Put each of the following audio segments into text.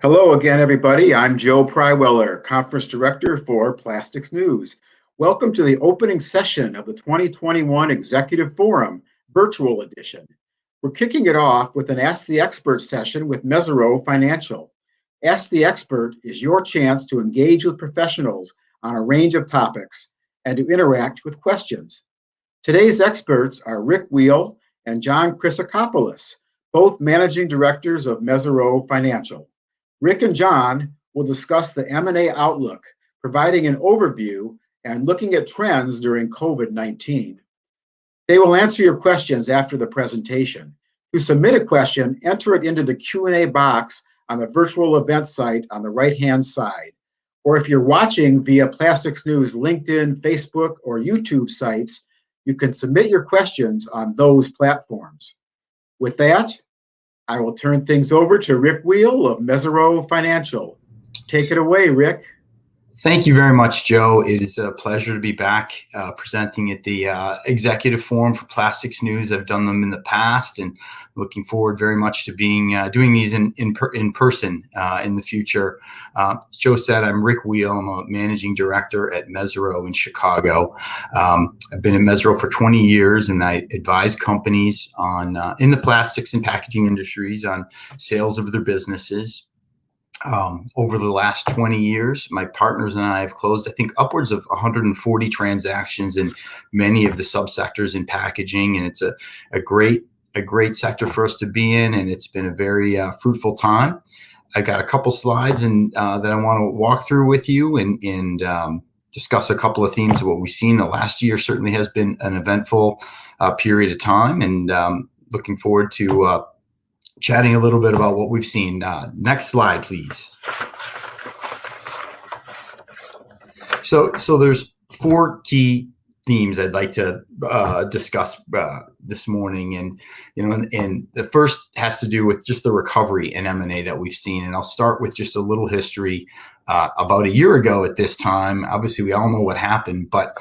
Hello again, everybody. I'm Joe Pryweller, Conference Director for Plastics News. Welcome to the opening session of the 2021 Executive Forum, Virtual Edition. We're kicking it off with an Ask the Expert session with Mesirow Financial. Ask the Expert is your chance to engage with professionals on a range of topics and to interact with questions. Today's experts are Rick Weil and John Chrysikopoulos, both Managing Directors of Mesirow Financial. Rick and John will discuss the M&A outlook, providing an overview and looking at trends during COVID-19. They will answer your questions after the presentation. To submit a question, enter it into the Q&A box on the virtual event site on the right-hand side. Or if you're watching via Plastics News LinkedIn, Facebook, or YouTube sites, you can submit your questions on those platforms. With that, I will turn things over to Rick Weil of Mesirow Financial. Take it away, Rick. Thank you very much, Joe. It is a pleasure to be back presenting at the Executive Forum for Plastics News. I've done them in the past and looking forward very much to being doing these in person in the future. As Joe said, I'm Rick Weil. I'm a Managing Director at Mesirow in Chicago. I've been at Mesirow for 20 years, and I advise companies on in the plastics and packaging industries on sales of their businesses. Over the last 20 years, my partners and I have closed, I think, upwards of 140 transactions in many of the subsectors in packaging, and it's a great sector for us to be in, and it's been a very fruitful time. I got a couple slides that I want to walk through with you and discuss a couple of themes of what we've seen. The last year certainly has been an eventful period of time, and looking forward to chatting a little bit about what we've seen. Next slide, please. So there's four key themes I'd like to discuss this morning, and the first has to do with just the recovery in M&A that we've seen, and I'll start with just a little history. About a year ago at this time, obviously we all know what happened, but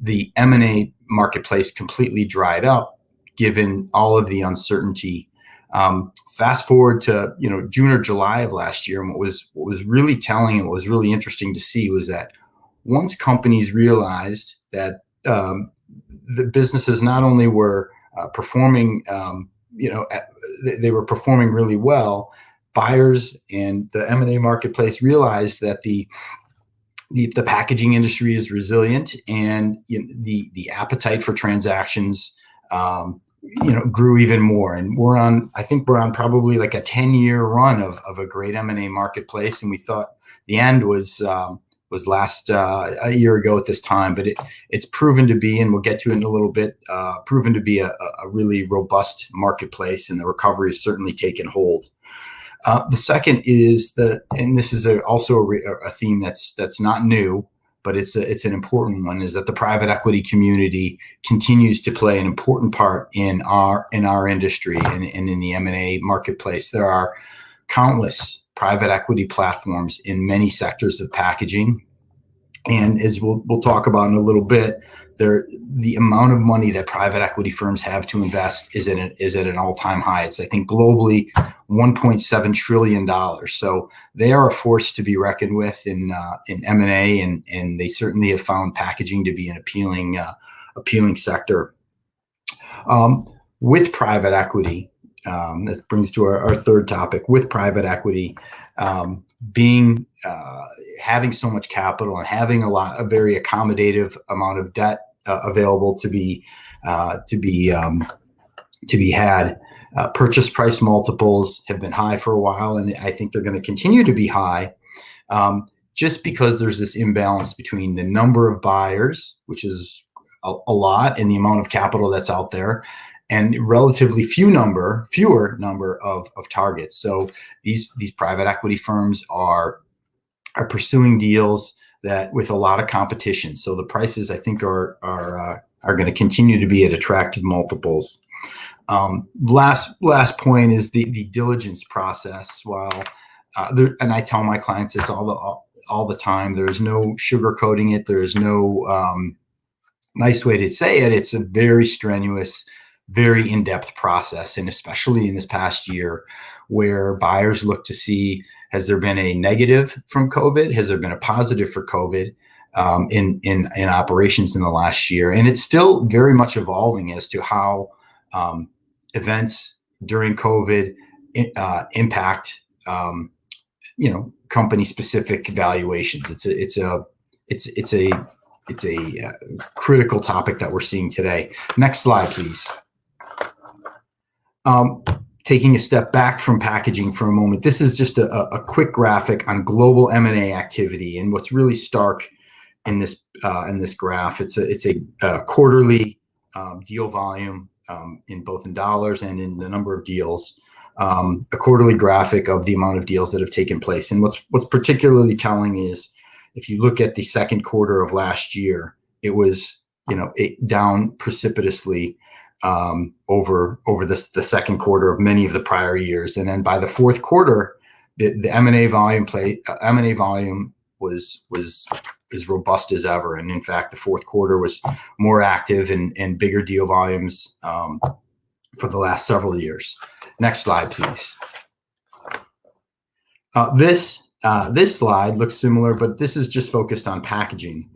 the M&A marketplace completely dried up given all of the uncertainty. Fast forward to June or July of last year, and what was really telling and what was really interesting to see was that once companies realized that the businesses not only were performing, they were performing really well, buyers and the M&A marketplace realized that the packaging industry is resilient, and the appetite for transactions grew even more. And I think we're on probably like a 10-year run of a great M&A marketplace. And we thought the end was last a year ago at this time, but it's proven to be, and we'll get to it in a little bit, proven to be a really robust marketplace, and the recovery has certainly taken hold. The second is and this is also a theme that's not new, but it's an important one, is that the private equity community continues to play an important part in our industry and in the M&A marketplace. There are countless private equity platforms in many sectors of packaging, and as we'll talk about in a little bit, the amount of money that private equity firms have to invest is at an all-time high. It's, I think, globally $1.7 trillion. So they are a force to be reckoned with in M&A, and they certainly have found packaging to be an appealing sector. With private equity, this brings to our third topic. With private equity having so much capital and having a very accommodative amount of debt available to be had, purchase price multiples have been high for a while, and I think they're going to continue to be high, just because there's this imbalance between the number of buyers, which is a lot, and the amount of capital that's out there, and relatively fewer number of targets. So these private equity firms are pursuing deals that with a lot of competition. So the prices, I think, are going to continue to be at attractive multiples. Last point is the diligence process. While and I tell my clients this all the time, there is no sugarcoating it. There is no nice way to say it. It's a very strenuous, very in-depth process, and especially in this past year, where buyers look to see, Has there been a negative from COVID? Has there been a positive for COVID in operations in the last year? And it's still very much evolving as to how events during COVID impact company specific valuations. It's a critical topic that we're seeing today. Next slide, please. Taking a step back from packaging for a moment, this is just a quick graphic on global M&A activity, and what's really stark in this graph. It's a quarterly deal volume in both in dollars and in the number of deals. A quarterly graphic of the amount of deals that have taken place. And what's particularly telling is if you look at the second quarter of last year, it was down precipitously over the second quarter of many of the prior years. And then by the fourth quarter, the M&A volume was as robust as ever. And in fact, the fourth quarter was more active and bigger deal volumes for the last several years. Next slide, please. This slide looks similar, but this is just focused on packaging.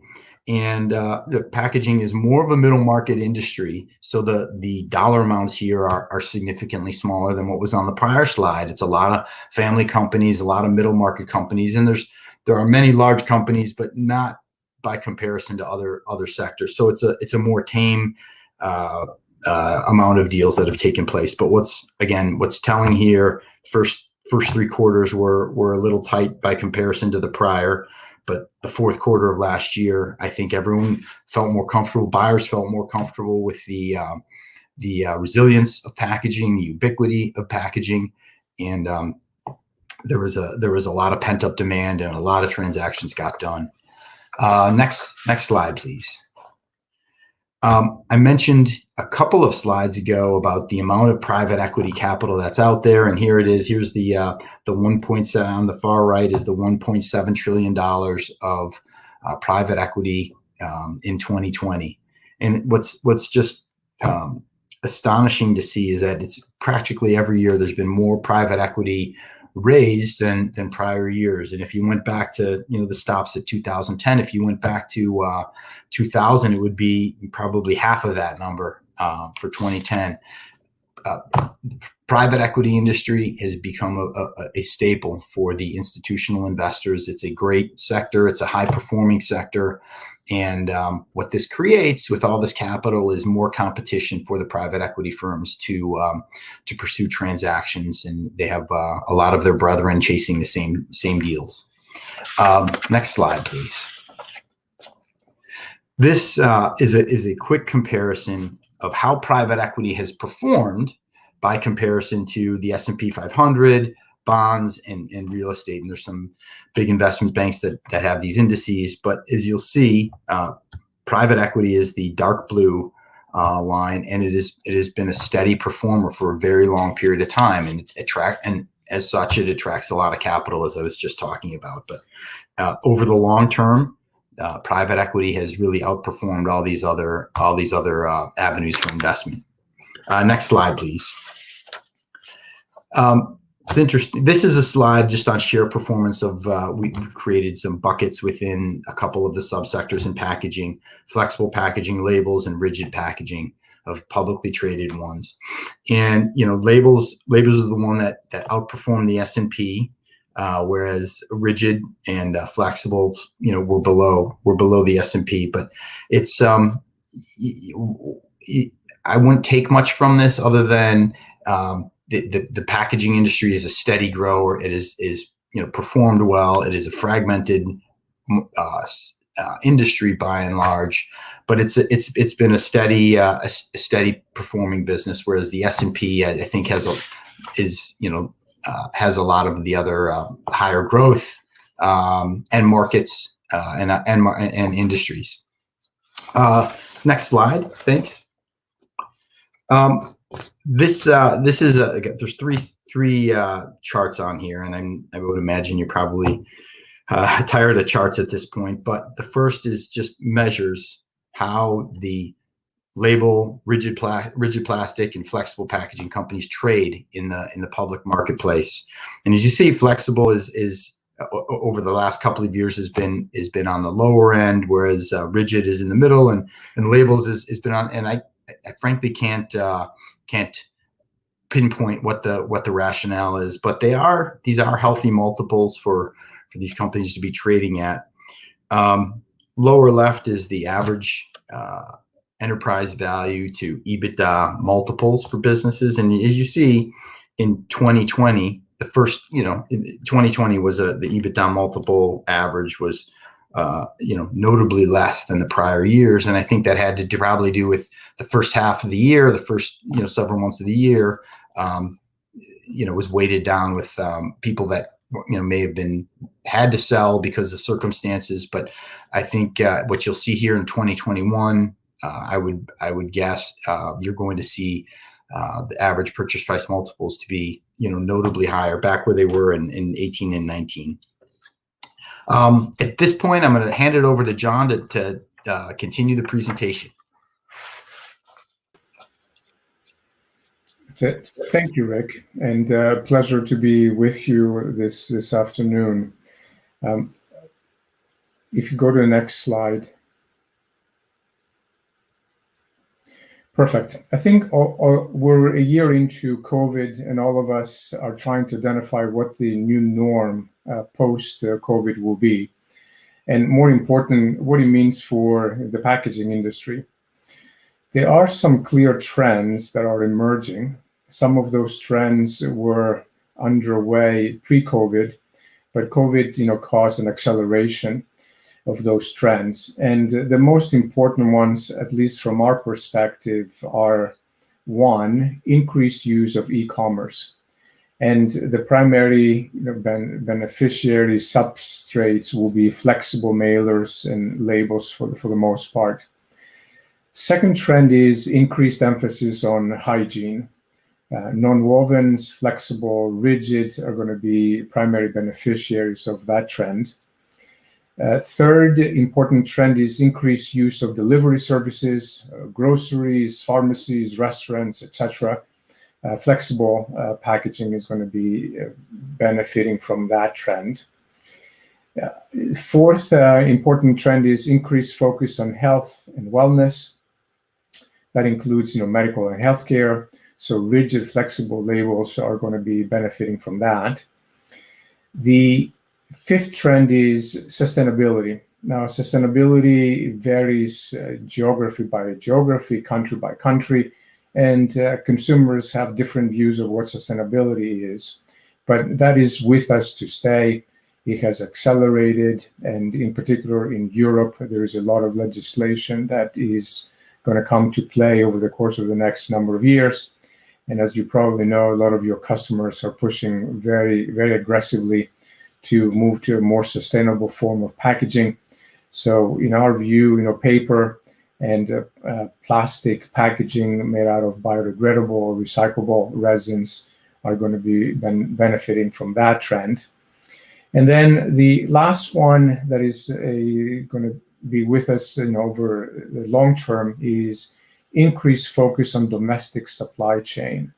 And the packaging is more of a middle market industry. So the dollar amounts here are significantly smaller than what was on the prior slide. It's a lot of family companies, a lot of middle market companies, and there are many large companies, but not by comparison to other sectors. So it's a more tame amount of deals that have taken place. But what's telling here, first three quarters were a little tight by comparison to the prior, but the fourth quarter of last year, I think everyone felt more comfortable. Buyers felt more comfortable with the resilience of packaging, the ubiquity of packaging, and there was a lot of pent up demand and a lot of transactions got done. Next slide, please. I mentioned a couple of slides ago about the amount of private equity capital that's out there, and here it is. Here's the 1.7 on the far right is the $1.7 trillion of private equity in 2020. And what's just astonishing to see is that it's practically every year there's been more private equity raised than prior years. And if you went back to the stops at 2010, if you went back to 2000, it would be probably half of that number for 2010. Private equity industry has become a staple for the institutional investors. It's a great sector. It's a high performing sector. And what this creates with all this capital is more competition for the private equity firms to pursue transactions. And they have a lot of their brethren chasing the same deals. Next slide, please. This is a quick comparison of how private equity has performed by comparison to the S&P 500, bonds, and real estate. And there's some big investment banks that have these indices. But as you'll see, private equity is the dark blue line, and it has been a steady performer for a very long period of time. And as such, it attracts a lot of capital, as I was just talking about. But over the long term, private equity has really outperformed all these other avenues for investment. Next slide, please. It's interesting. This is a slide just on share performance of, we've created some buckets within a couple of the subsectors in packaging, flexible packaging, labels, and rigid packaging of publicly traded ones. And, labels are the one that outperformed the S&P, whereas rigid and flexibles, were below the S&P. But it's, I wouldn't take much from this other than, the packaging industry is a steady grower. It is performed well. It is a fragmented industry by and large, but it's been a steady performing business. Whereas the S&P, I think, has a lot of the other higher growth and markets and industries. Next slide, thanks. This is there's three charts on here, and I would imagine you're probably tired of charts at this point. But the first is just measures how the label, rigid plastic, and flexible packaging companies trade in the public marketplace. And as you see, flexible is over the last couple of years has been on the lower end, whereas rigid is in the middle, and labels has been on. And I frankly can't pinpoint what the rationale is, but these are healthy multiples for these companies to be trading at. Lower left is the average enterprise value to EBITDA multiples for businesses, and as you see, in 2020, the first 2020 was the EBITDA multiple average was notably less than the prior years, and I think that had to probably do with the first half of the year, the first several months of the year, was weighted down with people that may have had to sell because of circumstances. But I think what you'll see here in 2021, I would guess you're going to see the average purchase price multiples to be notably higher, back where they were in 18 and 19. At this point, I'm going to hand it over to John to continue the presentation. Thank you, Rick, and pleasure to be with you this afternoon. If you go to the next slide. Perfect. I think we're a year into COVID, and all of us are trying to identify what the new norm post-COVID will be, and more important, what it means for the packaging industry. There are some clear trends that are emerging. Some of those trends were underway pre-COVID, but COVID, caused an acceleration of those trends. And the most important ones, at least from our perspective, are one, increased use of e-commerce. And the primary beneficiary substrates will be flexible mailers and labels for the most part. Second trend is increased emphasis on hygiene. Non-wovens, flexible, rigid are going to be primary beneficiaries of that trend. Third important trend is increased use of delivery services, groceries, pharmacies, restaurants, etc. Flexible packaging is going to be benefiting from that trend. Fourth important trend is increased focus on health and wellness. That includes, medical and healthcare. So rigid, flexible labels are going to be benefiting from that. The fifth trend is sustainability. Now, sustainability varies geography by geography, country by country, and consumers have different views of what sustainability is. But that is with us to stay. It has accelerated, and in particular in Europe, there is a lot of legislation that is going to come to play over the course of the next number of years. And as you probably know, a lot of your customers are pushing very, very aggressively to move to a more sustainable form of packaging. So in our view, paper and plastic packaging made out of biodegradable or recyclable resins are going to be benefiting from that trend. And then the last one that is going to be with us over the long term is increased focus on domestic supply chain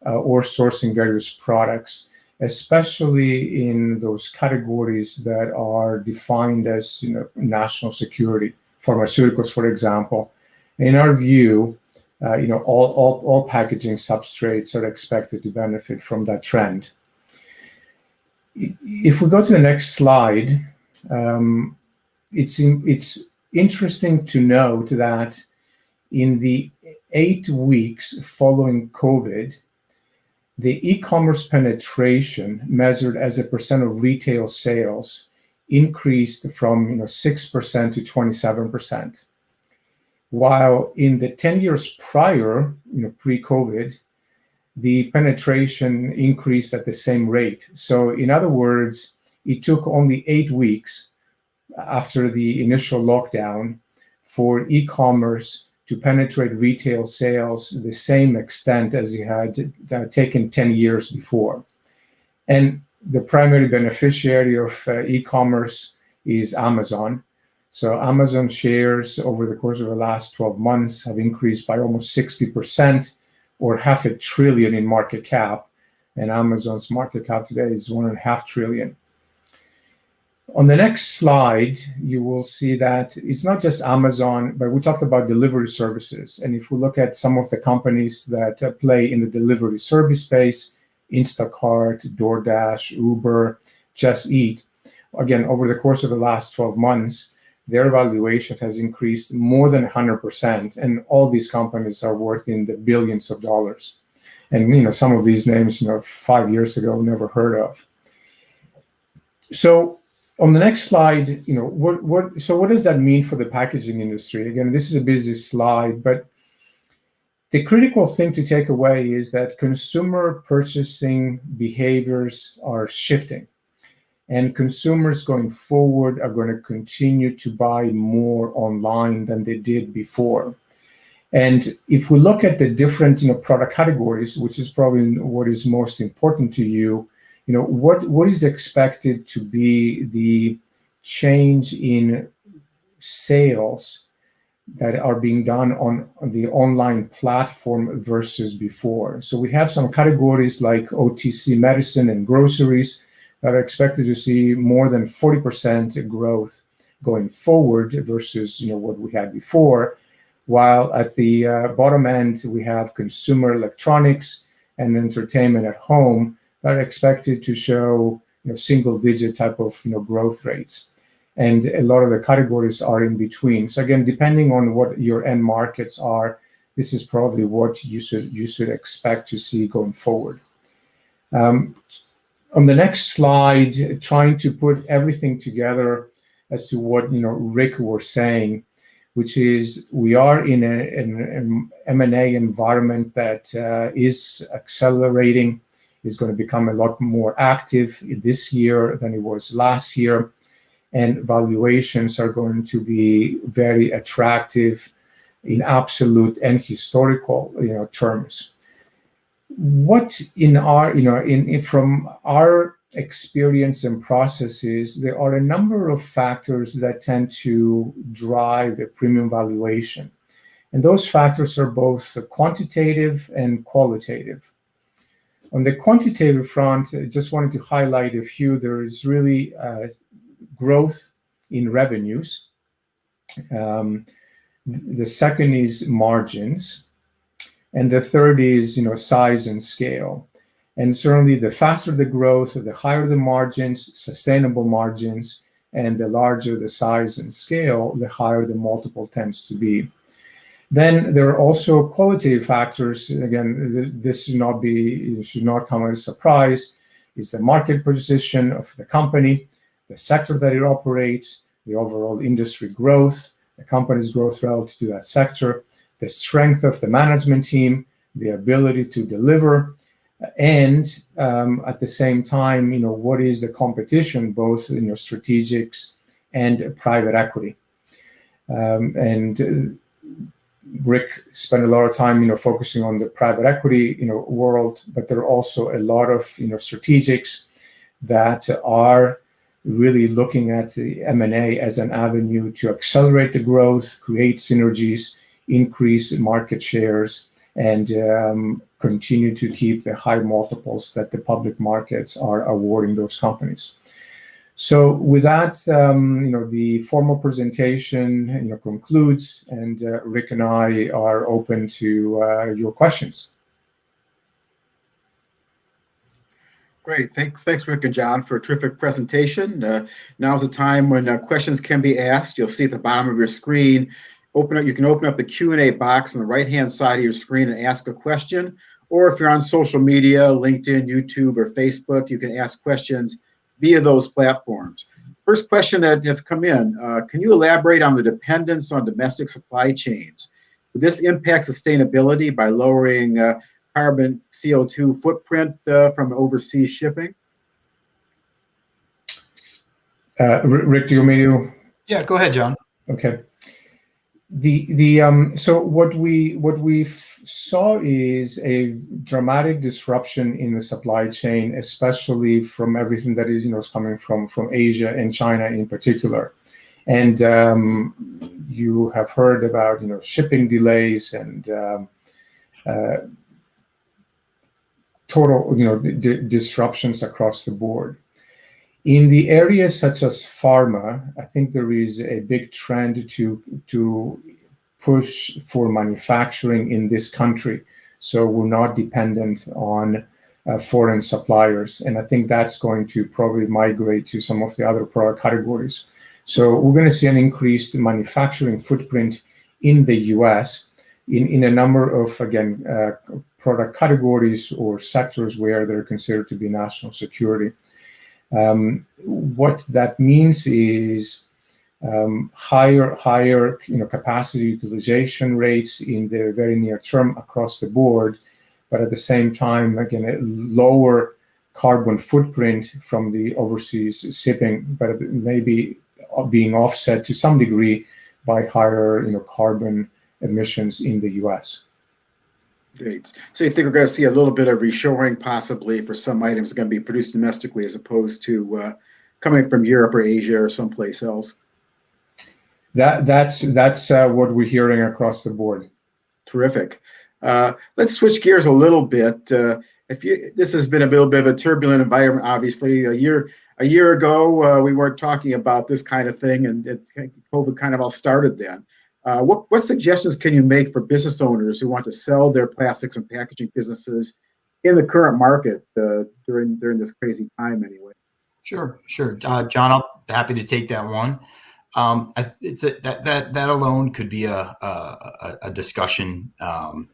or sourcing various products, especially in those categories that are defined as national security, pharmaceuticals, for example. In our view, all packaging substrates are expected to benefit from that trend. If we go to the next slide, it's interesting to note that in the 8 weeks following COVID, the e-commerce penetration measured as a percent of retail sales increased from 6% to 27%. While in the 10 years prior, pre-COVID, the penetration increased at the same rate. So in other words, it took only 8 weeks after the initial lockdown for e-commerce to penetrate retail sales to the same extent as it had taken 10 years before. And the primary beneficiary of e-commerce is Amazon. So Amazon shares over the course of the last 12 months have increased by almost 60%, or $500 billion in market cap. And Amazon's market cap today is $1.5 trillion. On the next slide, you will see that it's not just Amazon, but we talked about delivery services. And if we look at some of the companies that play in the delivery service space, Instacart, DoorDash, Uber, Just Eat, again, over the course of the last 12 months, their valuation has increased more than 100%. And all these companies are worth in the billions of dollars. And, some of these names, 5 years ago, never heard of. So on the next slide, what does that mean for the packaging industry? Again, this is a busy slide, but the critical thing to take away is that consumer purchasing behaviors are shifting. And consumers going forward are going to continue to buy more online than they did before. And if we look at the different, product categories, which is probably what is most important to you, what is expected to be the change in sales that are being done on the online platform versus before. So we have some categories like OTC medicine and groceries that are expected to see more than 40% growth going forward versus what we had before. While at the bottom end, we have consumer electronics and entertainment at home that are expected to show single-digit type of growth rates. And a lot of the categories are in between. So again, depending on what your end markets are, this is probably what you should expect to see going forward. On the next slide, trying to put everything together as to what Rick was saying, which is we are in an M&A environment that is accelerating, is going to become a lot more active this year than it was last year, and valuations are going to be very attractive in absolute and historical terms. What in our from our experience and processes, there are a number of factors that tend to drive a premium valuation, and those factors are both quantitative and qualitative. On the quantitative front, I just wanted to highlight a few. There is really growth in revenues. The second is margins. And the third is, size and scale. And certainly the faster the growth, the higher the margins, sustainable margins, and the larger the size and scale, the higher the multiple tends to be. Then there are also qualitative factors. Again, this should not come as a surprise. Is the market position of the company, the sector that it operates, the overall industry growth, the company's growth relative to that sector, the strength of the management team, the ability to deliver, and at the same time, what is the competition, both strategics and private equity. And Rick spent a lot of time, focusing on the private equity, world, but there are also a lot of, strategics that are really looking at the M&A as an avenue to accelerate the growth, create synergies, increase market shares, and continue to keep the high multiples that the public markets are awarding those companies. So with that, the formal presentation, concludes, and Rick and I are open to your questions. Great. Thanks, Rick and John, for a terrific presentation. Now's the time when questions can be asked. You'll see at the bottom of your screen, you can open up the Q&A box on the right-hand side of your screen and ask a question. Or if you're on social media, LinkedIn, YouTube, or Facebook, you can ask questions via those platforms. First question that have come in, can you elaborate on the dependence on domestic supply chains? Would this impact sustainability by lowering carbon CO2 footprint from overseas shipping? Rick, do you want me to? Yeah, go ahead, John. Okay. So what we saw is a dramatic disruption in the supply chain, especially from everything that is coming from Asia and China in particular. And you have heard about, shipping delays and total, disruptions across the board. In the areas such as pharma, I think there is a big trend to push for manufacturing in this country, so we're not dependent on foreign suppliers. And I think that's going to probably migrate to some of the other product categories. So we're going to see an increased manufacturing footprint in the US in a number of, again, product categories or sectors where they're considered to be national security. What that means is higher capacity utilization rates in the very near term across the board, but at the same time, again, a lower carbon footprint from the overseas shipping, but maybe being offset to some degree by higher carbon emissions in the US. Great. So you think we're going to see a little bit of reshoring possibly for some items going to be produced domestically as opposed to coming from Europe or Asia or someplace else? That's what we're hearing across the board. Terrific. Let's switch gears a little bit. This has been a little bit of a turbulent environment, obviously. A year ago, we weren't talking about this kind of thing, and COVID kind of all started then. What suggestions can you make for business owners who want to sell their plastics and packaging businesses in the current market during this crazy time anyway? Sure. John, I'm happy to take that one. That alone could be a discussion, a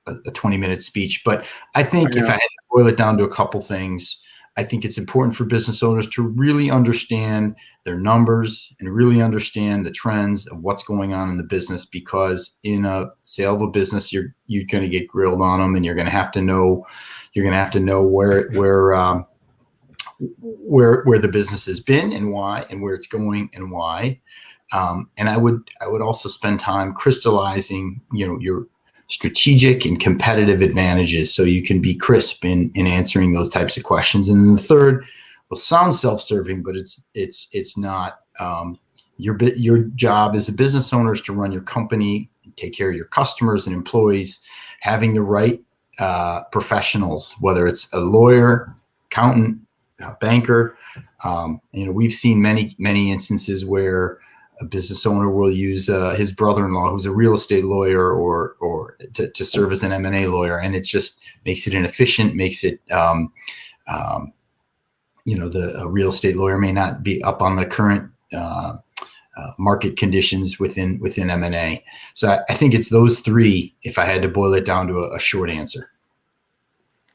20-minute speech. But I think if I had to boil it down to a couple things, I think it's important for business owners to really understand their numbers and really understand the trends of what's going on in the business, because in a sale of a business, you're going to get grilled on them, and you're going to have to know where the business has been and why, and where it's going and why. And I would also spend time crystallizing, your strategic and competitive advantages, so you can be crisp in answering those types of questions. And then the third will sound self-serving, but it's not. Your job as a business owner is to run your company, take care of your customers and employees, having the right professionals, whether it's a lawyer, accountant, banker. We've seen many instances where a business owner will use his brother-in-law, who's a real estate lawyer, or to serve as an M&A lawyer, and it just makes it inefficient. Makes it, the real estate lawyer may not be up on the current market conditions within M&A. So I think it's those three, if I had to boil it down to a short answer.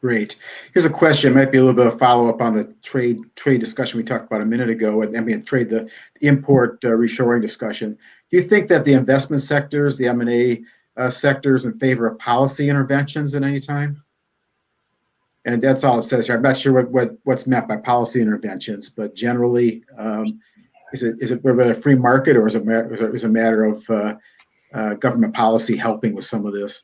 Great. Here's a question. It might be a little bit of follow-up on the trade discussion we talked about a minute ago, and the import reshoring discussion. Do you think that the investment sectors, the M&A sectors, in favor of policy interventions at any time? And that's all it says here. I'm not sure what's meant by policy interventions, but generally, is it a free market, or is it a matter of government policy helping with some of this?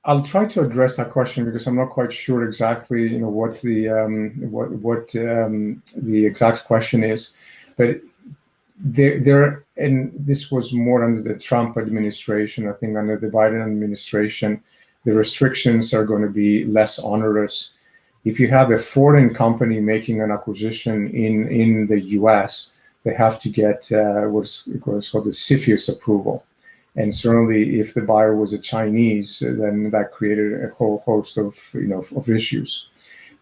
I'll try to address that question because I'm not quite sure exactly, what the exact question is. But and this was more under the Trump administration. I think under the Biden administration, the restrictions are going to be less onerous. If you have a foreign company making an acquisition in the U.S., they have to get what's called the CFIUS approval. And certainly, if the buyer was a Chinese, then that created a whole host of issues.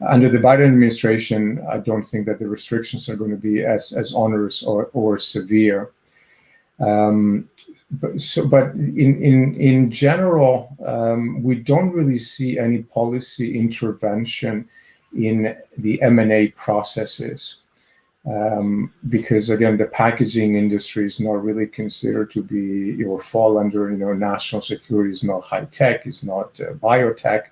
Under the Biden administration, I don't think that the restrictions are going to be as onerous or severe. But in general, we don't really see any policy intervention in the M&A processes. Because again, the packaging industry is not really considered to be or fall under national security. Is not high tech. Is not biotech.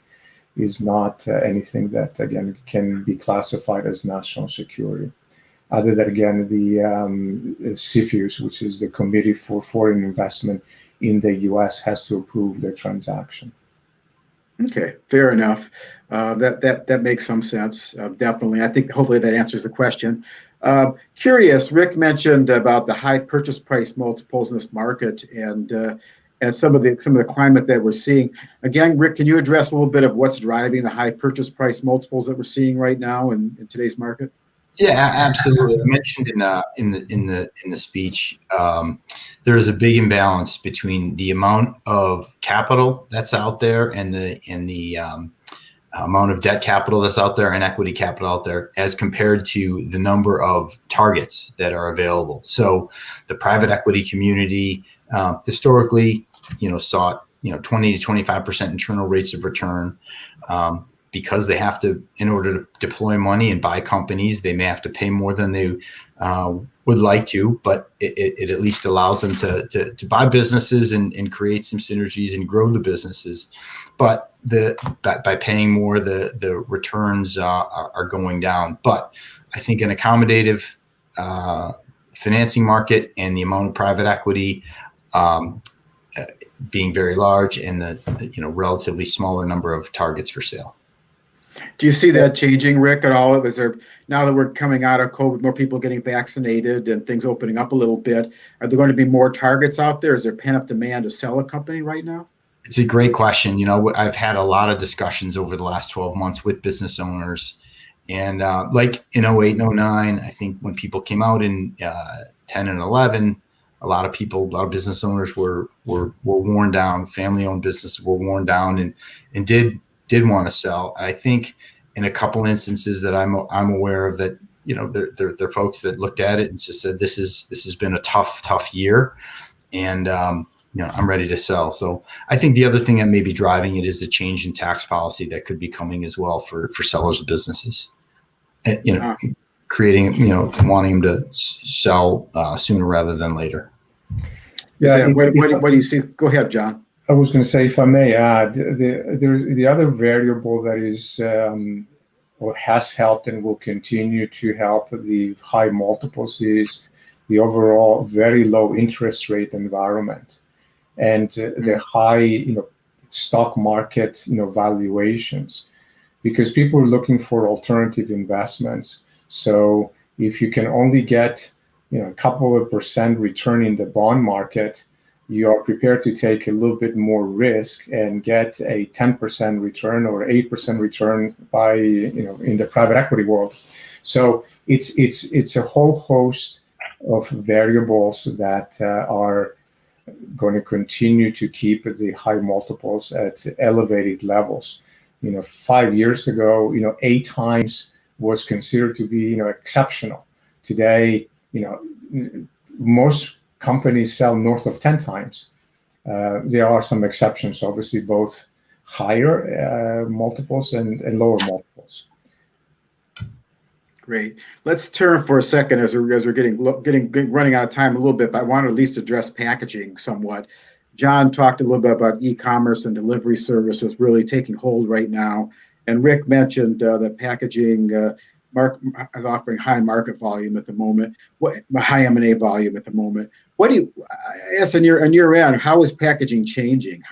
Is not anything that again can be classified as national security. Other than again the CFIUS, which is the Committee for Foreign Investment in the U.S., has to approve the transaction. Okay, fair enough. That makes some sense. Definitely, I think hopefully that answers the question. Curious, Rick mentioned about the high purchase price multiples in this market and some of the climate that we're seeing. Again, Rick, can you address a little bit of what's driving the high purchase price multiples that we're seeing right now in today's market? Yeah, absolutely. I mentioned in the speech, there is a big imbalance between the amount of capital that's out there and the amount of debt capital that's out there and equity capital out there as compared to the number of targets that are available. So the private equity community historically, sought 20 to 25% internal rates of return. Because they have to, in order to deploy money and buy companies, they may have to pay more than they would like to, but it at least allows them to buy businesses and create some synergies and grow the businesses. But by paying more, the returns are going down. But I think an accommodative financing market and the amount of private equity being very large and the relatively smaller number of targets for sale. Do you see that changing, Rick, at all? Is there, now that we're coming out of COVID, more people getting vaccinated and things opening up a little bit, are there going to be more targets out there? Is there pent-up demand to sell a company right now? It's a great question. I've had a lot of discussions over the last 12 months with business owners. And like in 08 and 09, I think when people came out in 10 and 11, a lot of business owners were worn down. Family-owned businesses were worn down and did want to sell. And I think in a couple instances that I'm aware of, that there are folks that looked at it and just said this has been a tough year, and I'm ready to sell. So I think the other thing that may be driving it is the change in tax policy that could be coming as well for sellers of businesses. Creating wanting them to sell sooner rather than later. Yeah. What do you see? Go ahead, John. I was going to say, if I may add, the other variable that is or has helped and will continue to help the high multiples is the overall very low interest rate environment and the high stock market valuations, because people are looking for alternative investments. So if you can only get a couple of % return in the bond market, you are prepared to take a little bit more risk and get a 10% return or 8% return by in the private equity world. So it's a whole host of variables that are going to continue to keep the high multiples at elevated levels. 5 years ago, 8 times was considered to be exceptional. Today, most companies sell north of 10 times. There are some exceptions, obviously, both higher multiples and lower multiples. Great. Let's turn for a second as we're getting running out of time a little bit, but I want to at least address packaging somewhat. John talked a little bit about e-commerce and delivery services really taking hold right now, and Rick mentioned that packaging is offering high market volume at the moment, high M&A volume at the moment. What do you, I guess, on your end, how is packaging changing?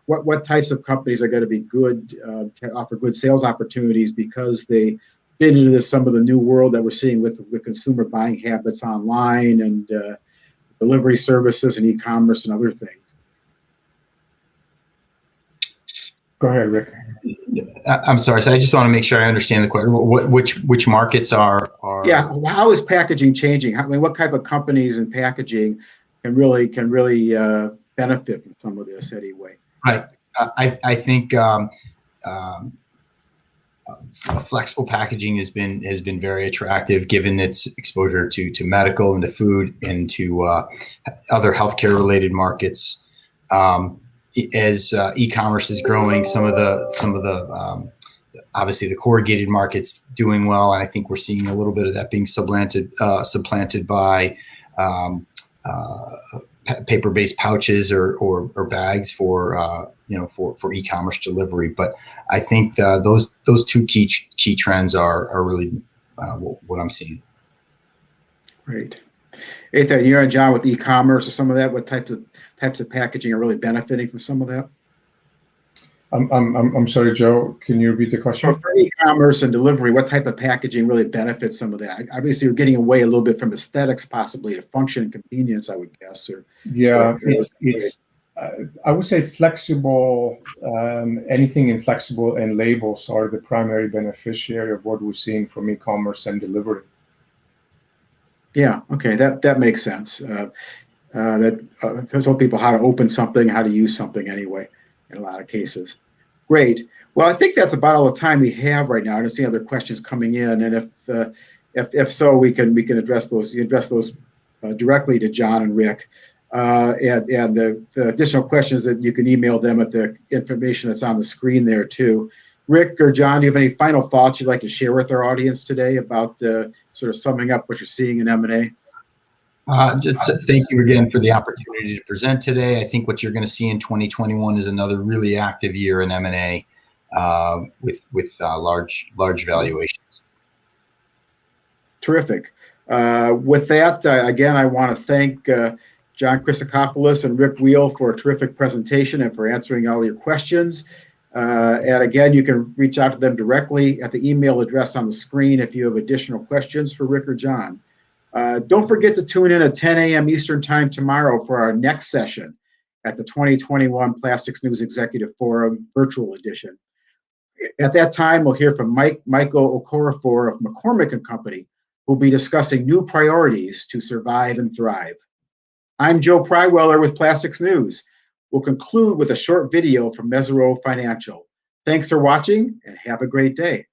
What types of companies are going to be good, can offer good sales opportunities because they fit into some of the new world that we're seeing with consumer buying habits online and delivery services and e-commerce and other things? Go ahead, Rick. I'm sorry. So I just want to make sure I understand the question. Which markets are? Yeah. How is packaging changing? What type of companies in packaging can really benefit from some of this anyway? Right. I think flexible packaging has been very attractive, given its exposure to medical and to food and to other healthcare related markets. As e-commerce is growing, some of the obviously the corrugated market's doing well, and I think we're seeing a little bit of that being supplanted by paper-based pouches or bags for e-commerce delivery. But I think those two key trends are really what I'm seeing. Great. Ethan, you're on, John, with e-commerce or some of that. What types of packaging are really benefiting from some of that? I'm sorry, Joe. Can you repeat the So question? for e-commerce and delivery, what type of packaging really benefits some of that? Obviously, you're getting away a little bit from aesthetics, possibly to function and convenience, I would guess. Yeah, it's I would say flexible. Anything in flexible and labels are the primary beneficiary of what we're seeing from e-commerce and delivery. Yeah, okay, that makes sense. That tells people how to open something, how to use something anyway, in a lot of cases. Great. Well, I think that's about all the time we have right now. I don't see other questions coming in, and if so, we can address those. You address those directly to John and Rick, and the additional questions that you can email them at the information that's on the screen there too. Rick or John, do you have any final thoughts you'd like to share with our audience today about sort of summing up what you're seeing in M&A? Just thank you again for the opportunity to present today. I think what you're going to see in 2021 is another really active year in M&A with large valuations. Terrific. With that, again, I want to thank John Chrysikopoulos and Rick Weil for a terrific presentation and for answering all your questions. And again, you can reach out to them directly at the email address on the screen if you have additional questions for Rick or John. Don't forget to tune in at 10 a.m. Eastern Time tomorrow for our next session at the 2021 Plastics News Executive Forum Virtual Edition. At that time, we'll hear from Michael Okorafor of McCormick & Company, who'll be discussing new priorities to survive and thrive. I'm Joe Pryweller with Plastics News. We'll conclude with a short video from Mesirow Financial. Thanks for watching and have a great day.